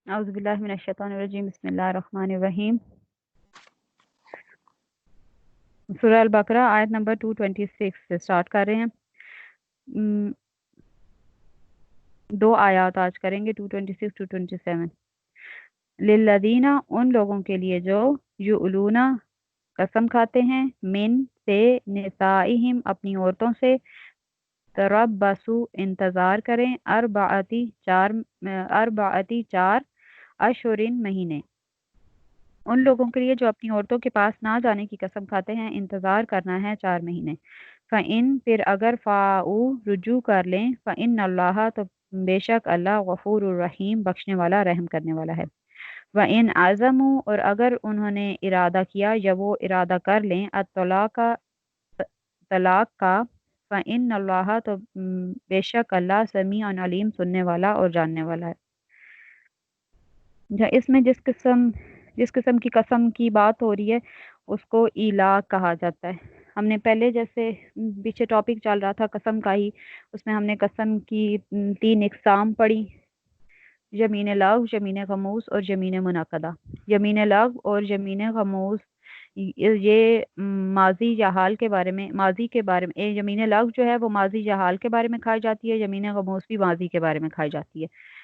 اعوذ باللہ من الشیطان الرجیم بسم اللہ الرحمن الرحیم سورہ البقرہ آیت نمبر 226 سے سٹارٹ کر رہے ہیں۔ م، دو آیات آج کریں گے 226 227۔ للذین ان لوگوں کے لیے جو یؤلون قسم کھاتے ہیں من سے نسائہم اپنی عورتوں سے تربصوا انتظار کریں اربعتی چار اشہرین مہینے۔ ان لوگوں کے لیے جو اپنی عورتوں کے پاس نہ جانے کی قسم کھاتے ہیں انتظار کرنا ہے 4 مہینے۔ فَإِن پھر اگر فاؤ رجوع کر لیں فَإِنَّ اللَّهَ تو بے شک اللہ غفور الرحیم بخشنے والا رحم کرنے والا ہے۔ وَإِنْ عَزَمُوا اور اگر انہوں نے ارادہ کیا یا وہ ارادہ کر لیں الطلاق طلاق کا فَإِنَّ اللَّهَ تو بے شک اللہ سمیع علیم سننے والا اور جاننے والا ہے۔ اس میں جس قسم کی قسم کی بات ہو رہی ہے اس کو ایلا کہا جاتا ہے۔ ہم نے پہلے جیسے پیچھے ٹاپک چل رہا تھا قسم کا ہی، اس میں ہم نے قسم کی 3 اقسام پڑھی، یمین لغو، یمین غموس اور یمین منعقدہ۔ یمین لغو اور یمین غموس یہ ماضی یا حال کے بارے میں یمین لغو جو ہے وہ ماضی یا حال کے بارے میں کھائی جاتی ہے، یمین غموس بھی ماضی کے بارے میں کھائی جاتی ہے،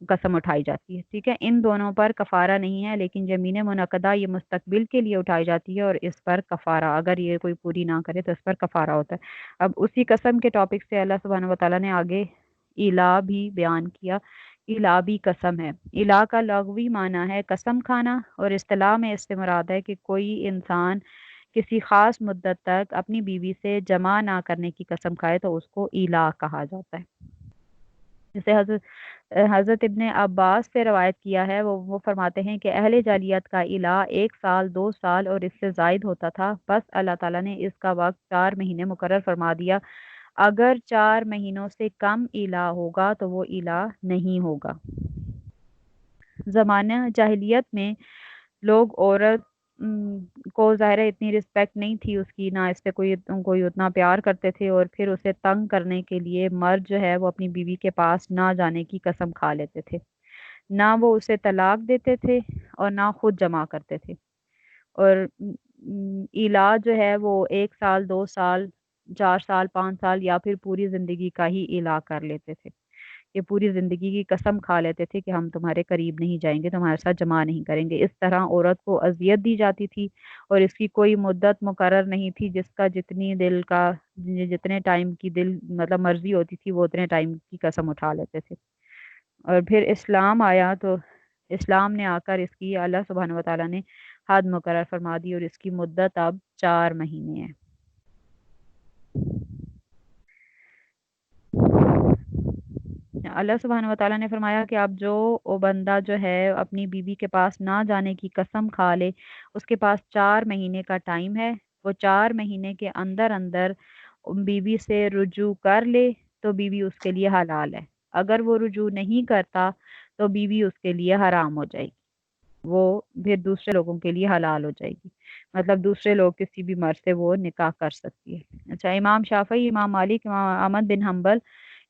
قسم اٹھائی جاتی ہے، ٹھیک ہے۔ ان دونوں پر کفارہ نہیں ہے، لیکن یمین منعقدہ یہ مستقبل کے لیے اٹھائی جاتی ہے اور اس پر کفارہ، اگر یہ کوئی پوری نہ کرے تو اس پر کفارہ ہوتا ہے۔ اب اسی قسم کے ٹاپک سے اللہ سبحانہ وتعالیٰ نے آگے الا بھی بیان کیا۔ الا بھی قسم ہے۔ الا کا لغوی معنی ہے قسم کھانا، اور اصطلاح میں اس سے مراد ہے کہ کوئی انسان کسی خاص مدت تک اپنی بیوی سے جمع نہ کرنے کی قسم کھائے تو اس کو الا کہا جاتا ہے۔ جسے حضرت ابن عباس سے روایت کیا ہے، وہ فرماتے ہیں کہ اہل جاہلیت کا الا 1 سال 2 سال اور اس سے زائد ہوتا تھا، بس اللہ تعالیٰ نے اس کا وقت 4 مہینے مقرر فرما دیا۔ اگر 4 مہینوں سے کم الا ہوگا تو وہ الا نہیں ہوگا۔ زمانہ جاہلیت میں لوگ عورت کو ظاہر ہے اتنی رسپیکٹ نہیں تھی اس کی، نہ اس سے کوئی اتنا پیار کرتے تھے، اور پھر اسے تنگ کرنے کے لیے مرد جو ہے وہ اپنی بیوی کے پاس نہ جانے کی قسم کھا لیتے تھے، نہ وہ اسے طلاق دیتے تھے اور نہ خود جمع کرتے تھے، اور ایلا جو ہے وہ 1 سال 2 سال 4 سال 5 سال یا پھر پوری زندگی کا ہی ایلا کر لیتے تھے، یہ پوری زندگی کی قسم کھا لیتے تھے کہ ہم تمہارے قریب نہیں جائیں گے، تمہارے ساتھ جمع نہیں کریں گے۔ اس طرح عورت کو اذیت دی جاتی تھی اور اس کی کوئی مدت مقرر نہیں تھی، جس کا جتنے ٹائم کی مطلب مرضی ہوتی تھی وہ اتنے ٹائم کی قسم اٹھا لیتے تھے۔ اور پھر اسلام آیا تو اسلام نے آ کر اس کی اللہ سبحانہ وتعالیٰ نے حد مقرر فرما دی اور اس کی مدت اب 4 مہینے ہے۔ اللہ سبحانہ وتعالیٰ نے فرمایا کہ اب جو بندہ جو ہے اپنی بیوی کے پاس نہ جانے کی قسم کھا لے، اس کے پاس 4 مہینے کا ٹائم ہے، وہ 4 مہینے کے اندر اندر بیوی سے رجوع کر لے تو بیوی اس کے لیے حلال ہے۔ اگر وہ رجوع نہیں کرتا تو بیوی اس کے لیے حرام ہو جائے گی، وہ پھر دوسرے لوگوں کے لیے حلال ہو جائے گی، مطلب دوسرے لوگ کسی بھی مرد سے وہ نکاح کر سکتی ہے۔ اچھا، امام شافعی، امام مالک، امام احمد بن حنبل،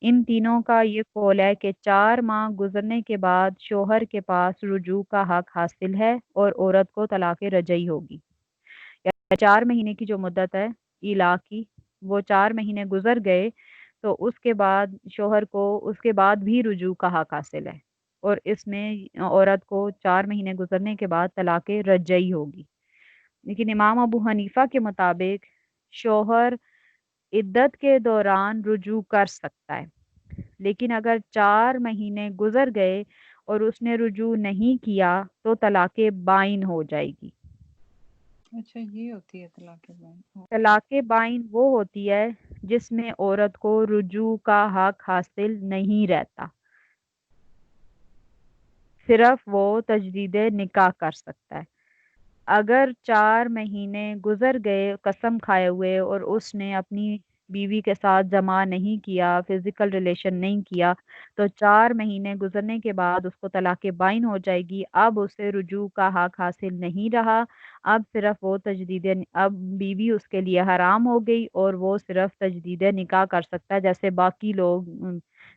ان تینوں کا یہ قول ہے کہ 4 ماہ گزرنے کے بعد شوہر کے پاس رجوع کا حق حاصل ہے اور عورت کو طلاق رجعی ہوگی۔ یا 4 مہینے کی جو مدت ہے ایلا کی، وہ 4 مہینے گزر گئے تو اس کے بعد شوہر کو اس کے بعد بھی رجوع کا حق حاصل ہے، اور اس میں عورت کو 4 مہینے گزرنے کے بعد طلاق رجعی ہوگی۔ لیکن امام ابو حنیفہ کے مطابق شوہر عدت کے دوران رجوع کر سکتا ہے، لیکن اگر 4 مہینے گزر گئے اور اس نے رجوع نہیں کیا تو طلاق بائن ہو جائے گی۔ اچھا، یہ ہوتی ہے طلاق بائن۔ طلاق بائن وہ ہوتی ہے جس میں عورت کو رجوع کا حق حاصل نہیں رہتا، صرف وہ تجدید نکاح کر سکتا ہے۔ اگر 4 مہینے گزر گئے قسم کھائے ہوئے اور اس نے اپنی بیوی کے ساتھ جمع نہیں کیا، فزیکل ریلیشن نہیں کیا، تو 4 مہینے گزرنے کے بعد اس کو طلاق بائن ہو جائے گی۔ اب اسے رجوع کا حق حاصل نہیں رہا، اب صرف وہ اب بیوی اس کے لیے حرام ہو گئی اور وہ صرف تجدید نکاح کر سکتا ہے، جیسے باقی لوگ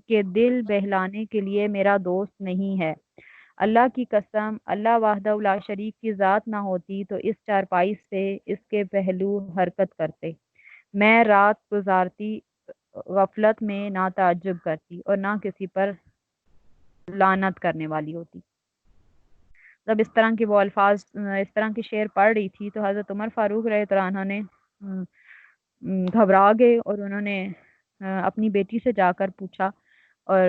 کہ دل بہلانے کے لیے میرا دوست نہیں ہے۔ اللہ کی قسم، اللہ وحدہ لا شریک کی ذات نہ ہوتی تو اس چارپائی سے اس کے پہلو حرکت کرتے، میں رات گزارتی، غفلت میں نہ تعجب کرتی اور نہ کسی پر لعنت کرنے والی ہوتی۔ جب اس طرح کے وہ الفاظ اس طرح کے شعر پڑھ رہی تھی تو حضرت عمر فاروق رضی اللہ عنہ نے گھبرا گئے اور انہوں نے اپنی بیٹی سے جا کر پوچھا اور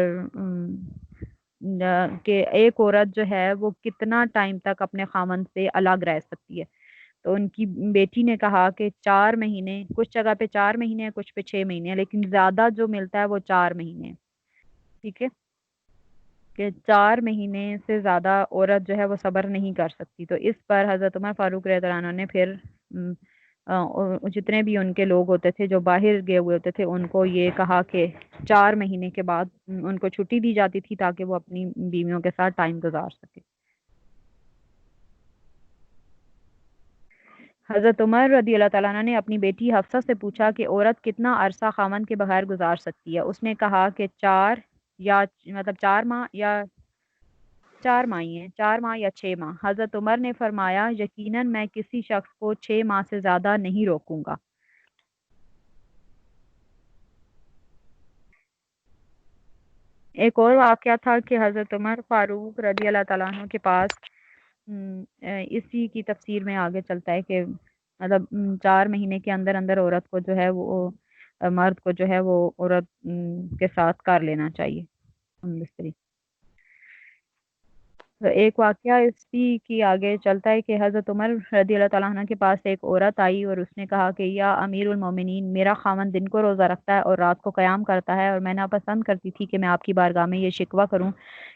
کہ ایک عورت جو ہے وہ کتنا ٹائم تک اپنے خامند سے الگ رہ سکتی ہے؟ تو ان کی بیٹی نے کہا کہ 4 مہینے، کچھ جگہ پہ 4 مہینے ہیں، کچھ پہ 6 مہینے ہیں، لیکن زیادہ جو ملتا ہے وہ 4 مہینے ہیں۔ ٹھیک ہے کہ 4 مہینے سے زیادہ عورت جو ہے وہ صبر نہیں کر سکتی۔ تو اس پر حضرت عمر فاروق رضی اللہ عنہ نے پھر جتنے بھی ان کے لوگ ہوتے تھے جو باہر گئے ہوئے ہوتے تھے ان کو یہ کہا کہ 4 مہینے کے بعد ان کو چھٹی دی جاتی تھی تاکہ وہ اپنی بیویوں کے ساتھ ٹائم گزار سکے۔ حضرت عمر رضی اللہ تعالیٰ عنہ نے اپنی بیٹی حفصہ سے پوچھا کہ عورت کتنا عرصہ خاوند کے بغیر گزار سکتی ہے؟ اس نے کہا کہ 4 ماہ یا 4 ماہ ہی ہیں، 4 ماہ یا 6 ماہ۔ حضرت عمر نے فرمایا یقیناً میں کسی شخص کو 6 ماہ سے زیادہ نہیں روکوں گا۔ ایک اور واقعہ تھا کہ حضرت عمر فاروق رضی اللہ تعالیٰ عنہ کے پاس اسی کی تفسیر میں آگے چلتا ہے کہ مطلب 4 مہینے کے اندر اندر عورت کو جو ہے وہ مرد کو جو ہے وہ عورت کے ساتھ کر لینا چاہیے بستری۔ تو ایک واقعہ اسی کی آگے چلتا ہے کہ حضرت عمر رضی اللہ تعالیٰ عنہ کے پاس ایک عورت آئی اور اس نے کہا کہ یا امیر المومنین، میرا خاوند دن کو روزہ رکھتا ہے اور رات کو قیام کرتا ہے، اور میں ناپسند کرتی تھی کہ میں آپ کی بارگاہ میں یہ شکوہ کروں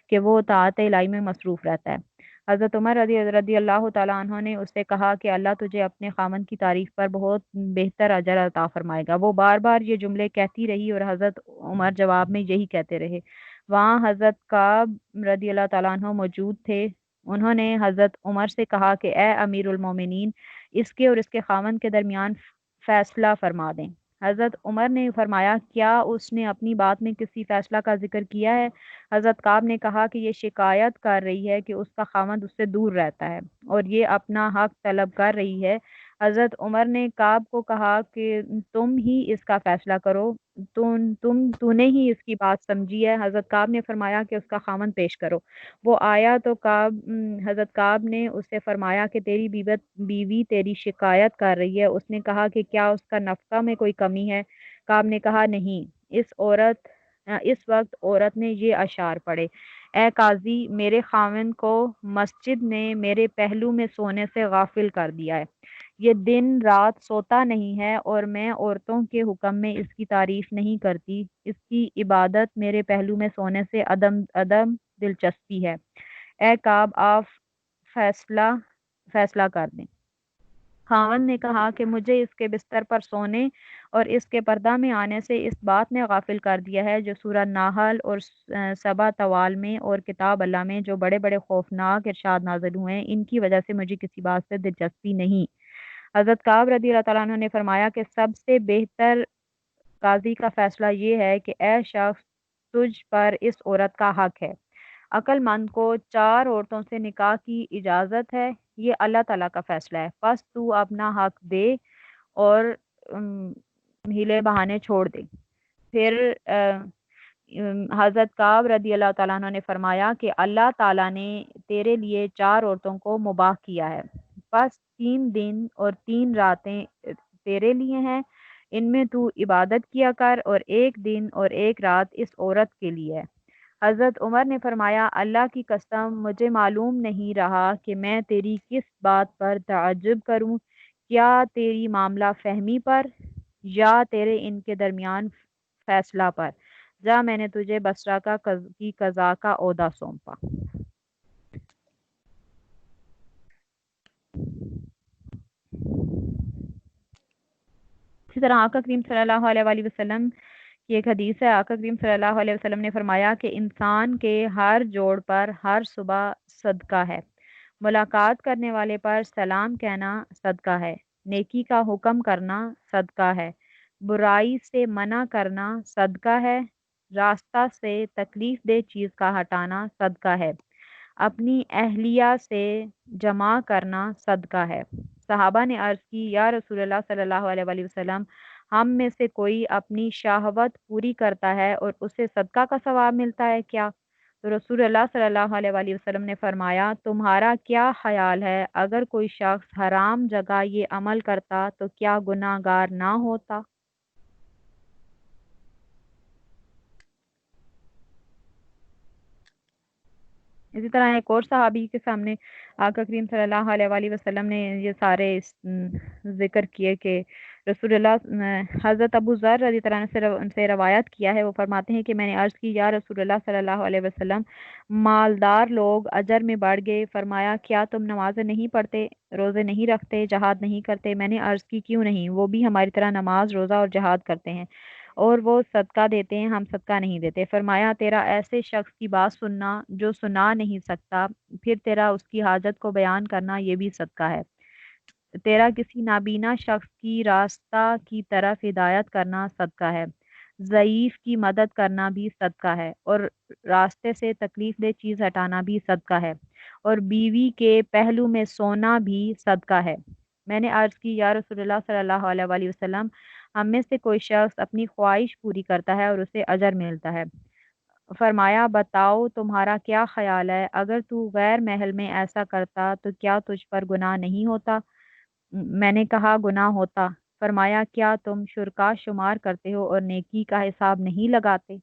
کہ وہ طاعت الہی میں مصروف رہتا ہے۔ حضرت عمر رضی اللہ تعالیٰ عنہ نے اس سے کہا کہ اللہ تجھے اپنے خاوند کی تعریف پر بہت بہتر اجر عطا فرمائے گا۔ وہ بار بار یہ جملے کہتی رہی اور حضرت عمر جواب میں یہی کہتے رہے۔ وہاں حضرت کعب رضی اللہ تعالیٰ عنہ موجود تھے۔ انہوں نے حضرت عمر سے کہا کہ اے امیر المومنین، اس کے اور اس کے خاوند کے درمیان فیصلہ فرما دیں۔ حضرت عمر نے فرمایا کیا اس نے اپنی بات میں کسی فیصلہ کا ذکر کیا ہے؟ حضرت کعب نے کہا کہ یہ شکایت کر رہی ہے کہ اس کا خاوند اس سے دور رہتا ہے اور یہ اپنا حق طلب کر رہی ہے۔ حضرت عمر نے کعب کو کہا کہ تم ہی اس کا فیصلہ کرو، تو نے ہی اس کی بات سمجھی ہے۔ حضرت کعب نے فرمایا کہ اس کا خاوند پیش کرو۔ وہ آیا تو حضرت کعب نے اس سے فرمایا کہ تیری بیوی تیری شکایت کر رہی ہے۔ اس نے کہا کہ کیا اس کا نفقہ میں کوئی کمی ہے؟ کعب نے کہا نہیں۔ اس وقت عورت نے یہ اشعار پڑھے، اے قاضی، میرے خاوند کو مسجد نے میرے پہلو میں سونے سے غافل کر دیا ہے۔ یہ دن رات سوتا نہیں ہے اور میں عورتوں کے حکم میں اس کی تعریف نہیں کرتی۔ اس کی عبادت میرے پہلو میں سونے سے عدم دلچسپی ہے۔ اے کعب، آپ فیصلہ کر دیں۔ خاوند نے کہا کہ مجھے اس کے بستر پر سونے اور اس کے پردہ میں آنے سے اس بات نے غافل کر دیا ہے جو سورہ نحل اور سبا طوال میں اور کتاب اللہ میں جو بڑے بڑے خوفناک ارشاد نازل ہوئے ہیں، ان کی وجہ سے مجھے کسی بات سے دلچسپی نہیں۔ حضرت کعب رضی اللہ تعالیٰ عنہ نے فرمایا کہ سب سے بہتر قاضی کا فیصلہ یہ ہے کہ اے شخص، تجھ پر اس عورت کا حق ہے۔ عقل مند کو 4 عورتوں سے نکاح کی اجازت ہے، یہ اللہ تعالیٰ کا فیصلہ ہے، پس تو اپنا حق دے اور ہیلے بہانے چھوڑ دے۔ پھر حضرت کعب رضی اللہ تعالیٰ عنہ نے فرمایا کہ اللہ تعالیٰ نے تیرے لیے 4 عورتوں کو مباح کیا ہے، پس 3 دن اور 3 راتیں تیرے لیے ہیں، ان میں تو عبادت کیا کر، اور 1 دن اور 1 رات اس عورت کے لیے ہے۔ حضرت عمر نے فرمایا اللہ کی قسم، مجھے معلوم نہیں رہا کہ میں تیری کس بات پر تعجب کروں، کیا تیری معاملہ فہمی پر یا تیرے ان کے درمیان فیصلہ پر؟ جا، میں نے تجھے بصرہ کی قضا کا عہدہ سونپا۔ اسی طرح آقا کریم صلی اللہ علیہ وآلہ وسلم کی ایک حدیث ہے۔ آقا کریم صلی اللہ علیہ وسلم نے فرمایا کہ انسان کے ہر جوڑ پر ہر صبح صدقہ ہے، ملاقات کرنے والے پر سلام کہنا صدقہ ہے، نیکی کا حکم کرنا صدقہ ہے، برائی سے منع کرنا صدقہ ہے، راستہ سے تکلیف دہ چیز کا ہٹانا صدقہ ہے، اپنی اہلیہ سے جمع کرنا صدقہ ہے۔ صحابہ نے عرض کی، یا رسول اللہ صلی اللہ علیہ وآلہ وسلم، ہم میں سے کوئی اپنی شہوت پوری کرتا ہے اور اسے صدقہ کا ثواب ملتا ہے کیا؟ تو رسول اللہ صلی اللہ علیہ وآلہ وسلم نے فرمایا، تمہارا کیا خیال ہے اگر کوئی شخص حرام جگہ یہ عمل کرتا تو کیا گناہ گار نہ ہوتا؟ اسی طرح ایک اور صحابی کے سامنے آقا کریم صلی اللہ علیہ وآلہ وسلم نے یہ سارے ذکر کیے کہ رسول اللہ حضرت ابو ذر رضی اللہ عنہ سے روایت کیا ہے، وہ فرماتے ہیں کہ میں نے عرض کی، یا رسول اللہ صلی اللہ علیہ وسلم، مالدار لوگ اجر میں بڑھ گئے۔ فرمایا، کیا تم نمازیں نہیں پڑھتے، روزے نہیں رکھتے، جہاد نہیں کرتے؟ میں نے عرض کی، کیوں نہیں، وہ بھی ہماری طرح نماز، روزہ اور جہاد کرتے ہیں، اور وہ صدقہ دیتے ہیں، ہم صدقہ نہیں دیتے۔ فرمایا، تیرا ایسے شخص کی بات سننا جو سنا نہیں سکتا، پھر تیرا اس کی حاجت کو بیان کرنا، یہ بھی صدقہ ہے۔ تیرا کسی نابینا شخص کی راستہ کی طرف ہدایت کرنا صدقہ ہے۔ ضعیف کی مدد کرنا بھی صدقہ ہے، اور راستے سے تکلیف دہ چیز ہٹانا بھی صدقہ ہے، اور بیوی کے پہلو میں سونا بھی صدقہ ہے۔ میں نے عرض کی، یا رسول اللہ صلی اللہ علیہ وآلہ وسلم، ہم میں سے کوئی شخص اپنی خواہش پوری کرتا ہے اور اسے اجر ملتا ہے۔ فرمایا، بتاؤ تمہارا کیا خیال ہے اگر تو غیر محل میں ایسا کرتا تو کیا تجھ پر گناہ نہیں ہوتا؟ میں نے کہا، گناہ ہوتا۔ فرمایا، کیا تم شرکا شمار کرتے ہو اور نیکی کا حساب نہیں لگاتے؟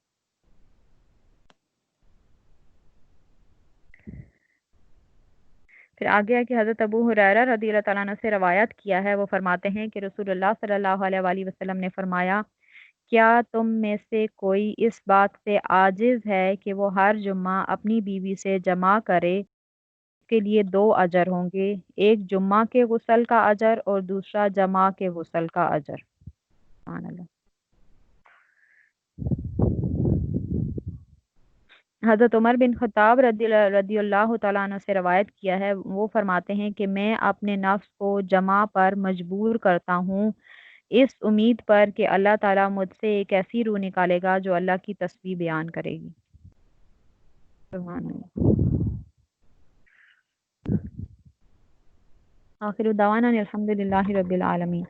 پھر آگے ہے کہ حضرت ابو ہریرہ رضی اللہ تعالیٰ عنہ سے روایت کیا ہے، وہ فرماتے ہیں کہ رسول اللہ صلی اللہ علیہ وآلہ وسلم نے فرمایا، کیا تم میں سے کوئی اس بات سے عاجز ہے کہ وہ ہر جمعہ اپنی بیوی سے جمع کرے؟ اس کے لیے دو اجر ہوں گے، ایک جمعہ کے غسل کا اجر اور دوسرا جمعہ کے غسل کا اجر۔ سبحان اللہ۔ حضرت عمر بن خطاب رضی اللہ تعالیٰ عنہ سے روایت کیا ہے، وہ فرماتے ہیں کہ میں اپنے نفس کو جمع پر مجبور کرتا ہوں، اس امید پر کہ اللہ تعالیٰ مجھ سے ایک ایسی روح نکالے گا جو اللہ کی تسبیح بیان کرے گی۔ سبحان اللہ۔ آخر دعوانا الحمد للہ رب العالمین۔